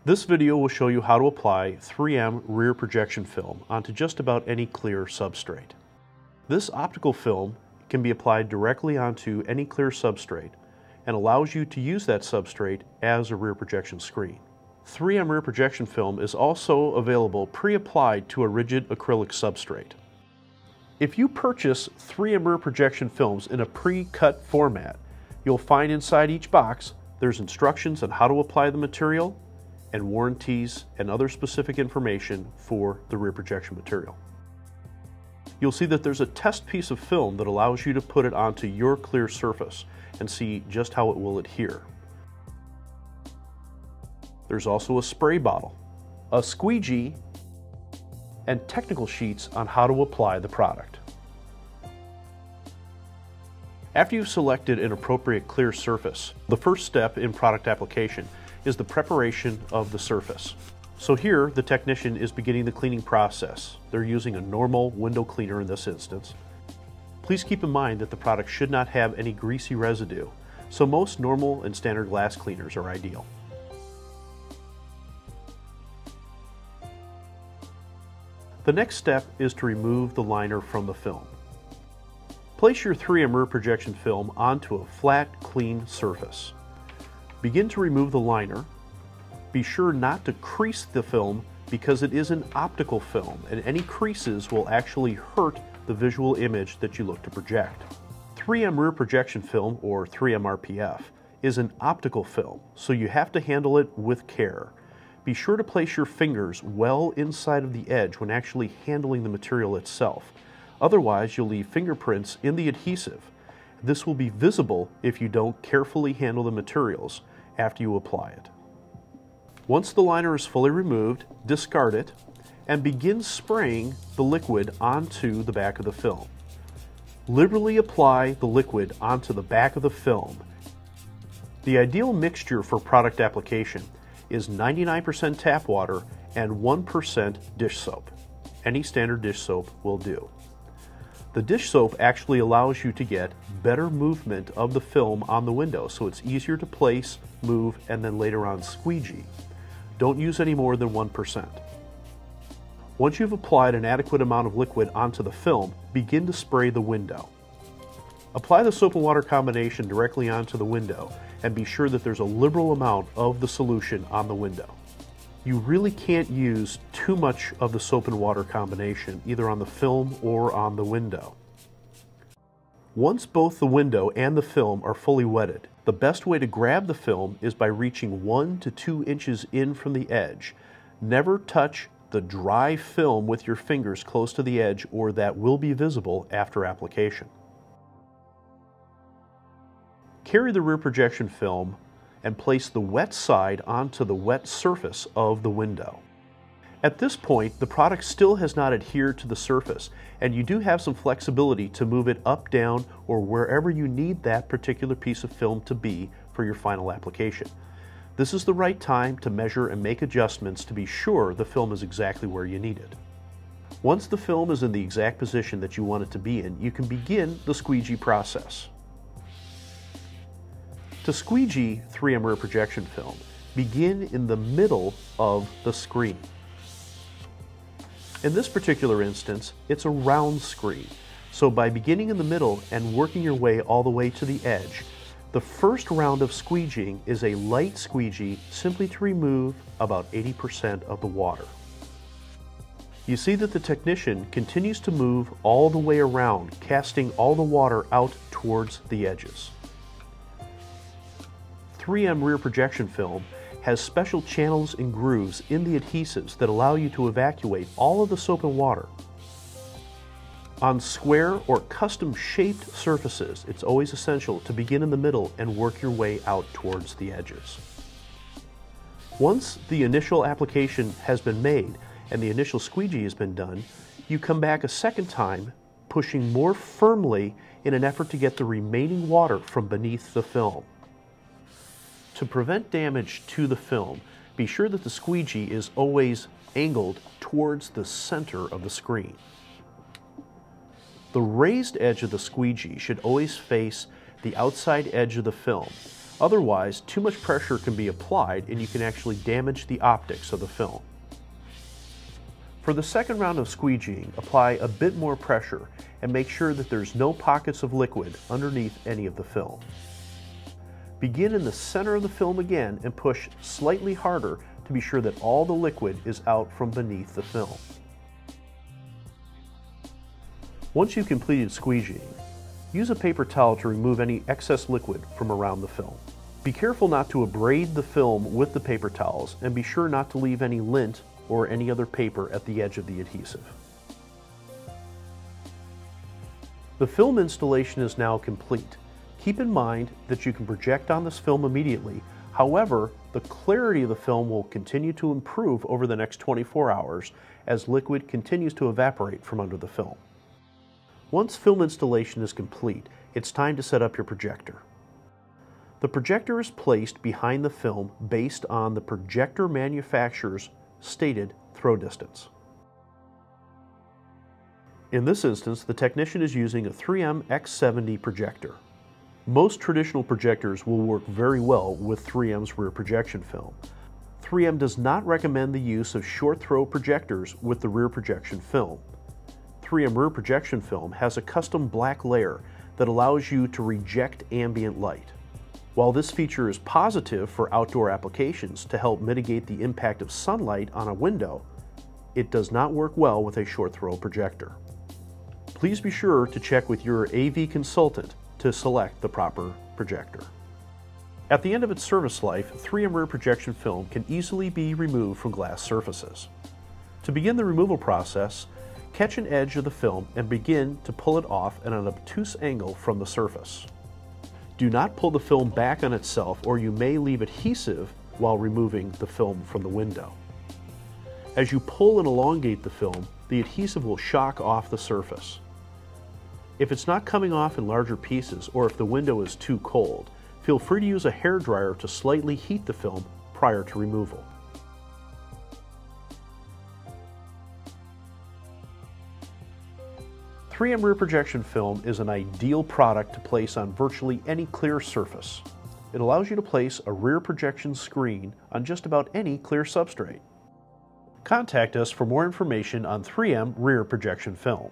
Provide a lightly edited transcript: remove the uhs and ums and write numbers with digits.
This video will show you how to apply 3M rear projection film onto just about any clear substrate. This optical film can be applied directly onto any clear substrate and allows you to use that substrate as a rear projection screen. 3M rear projection film is also available pre-applied to a rigid acrylic substrate. If you purchase 3M rear projection films in a pre-cut format, you'll find inside each box there's instructions on how to apply the material and warranties and other specific information for the rear projection material. You'll see that there's a test piece of film that allows you to put it onto your clear surface and see just how it will adhere. There's also a spray bottle, a squeegee, and technical sheets on how to apply the product. After you've selected an appropriate clear surface, the first step in product application is the preparation of the surface. So here, the technician is beginning the cleaning process. They're using a normal window cleaner in this instance. Please keep in mind that the product should not have any greasy residue, so most normal and standard glass cleaners are ideal. The next step is to remove the liner from the film. Place your 3M rear projection film onto a flat, clean surface. Begin to remove the liner. Be sure not to crease the film because it is an optical film and any creases will actually hurt the visual image that you look to project. 3M rear projection film, or 3M RPF, is an optical film, so you have to handle it with care. Be sure to place your fingers well inside of the edge when actually handling the material itself. Otherwise, you'll leave fingerprints in the adhesive. This will be visible if you don't carefully handle the materials after you apply it. Once the liner is fully removed, discard it and begin spraying the liquid onto the back of the film. Liberally apply the liquid onto the back of the film. The ideal mixture for product application is 99% tap water and 1% dish soap. Any standard dish soap will do. The dish soap actually allows you to get better movement of the film on the window, so it's easier to place, move, and then later on squeegee. Don't use any more than 1%. Once you've applied an adequate amount of liquid onto the film, begin to spray the window. Apply the soap and water combination directly onto the window and be sure that there's a liberal amount of the solution on the window. You really can't use too much of the soap and water combination either on the film or on the window. Once both the window and the film are fully wetted, the best way to grab the film is by reaching 1 to 2 inches in from the edge. Never touch the dry film with your fingers close to the edge or that will be visible after application. Carry the rear projection film and place the wet side onto the wet surface of the window. At this point, the product still has not adhered to the surface, and you do have some flexibility to move it up, down, or wherever you need that particular piece of film to be for your final application. This is the right time to measure and make adjustments to be sure the film is exactly where you need it. Once the film is in the exact position that you want it to be in, you can begin the squeegee process. To squeegee 3M rear projection film, begin in the middle of the screen. In this particular instance, it's a round screen, so by beginning in the middle and working your way all the way to the edge, the first round of squeegeeing is a light squeegee simply to remove about 80% of the water. You see that the technician continues to move all the way around, casting all the water out towards the edges. 3M rear projection film has special channels and grooves in the adhesives that allow you to evacuate all of the soap and water. On square or custom shaped surfaces, it's always essential to begin in the middle and work your way out towards the edges. Once the initial application has been made and the initial squeegee has been done, you come back a second time, pushing more firmly in an effort to get the remaining water from beneath the film. To prevent damage to the film, be sure that the squeegee is always angled towards the center of the screen. The raised edge of the squeegee should always face the outside edge of the film. Otherwise, too much pressure can be applied and you can actually damage the optics of the film. For the second round of squeegeeing, apply a bit more pressure and make sure that there's no pockets of liquid underneath any of the film. Begin in the center of the film again and push slightly harder to be sure that all the liquid is out from beneath the film. Once you've completed squeegeeing, use a paper towel to remove any excess liquid from around the film. Be careful not to abrade the film with the paper towels and be sure not to leave any lint or any other paper at the edge of the adhesive. The film installation is now complete. Keep in mind that you can project on this film immediately. However, the clarity of the film will continue to improve over the next 24 hours as liquid continues to evaporate from under the film. Once film installation is complete, it's time to set up your projector. The projector is placed behind the film based on the projector manufacturer's stated throw distance. In this instance, the technician is using a 3M X70 projector. Most traditional projectors will work very well with 3M's rear projection film. 3M does not recommend the use of short throw projectors with the rear projection film. 3M rear projection film has a custom black layer that allows you to reject ambient light. While this feature is positive for outdoor applications to help mitigate the impact of sunlight on a window, it does not work well with a short throw projector. Please be sure to check with your AV consultant to select the proper projector. At the end of its service life, 3M rear projection film can easily be removed from glass surfaces. To begin the removal process, catch an edge of the film and begin to pull it off at an obtuse angle from the surface. Do not pull the film back on itself or you may leave adhesive while removing the film from the window. As you pull and elongate the film, the adhesive will shock off the surface. If it's not coming off in larger pieces or if the window is too cold, feel free to use a hairdryer to slightly heat the film prior to removal. "3M rear projection film is an ideal product to place on virtually any clear surface. It allows you to place a rear projection screen on just about any clear substrate. Contact us for more information on 3M rear projection film.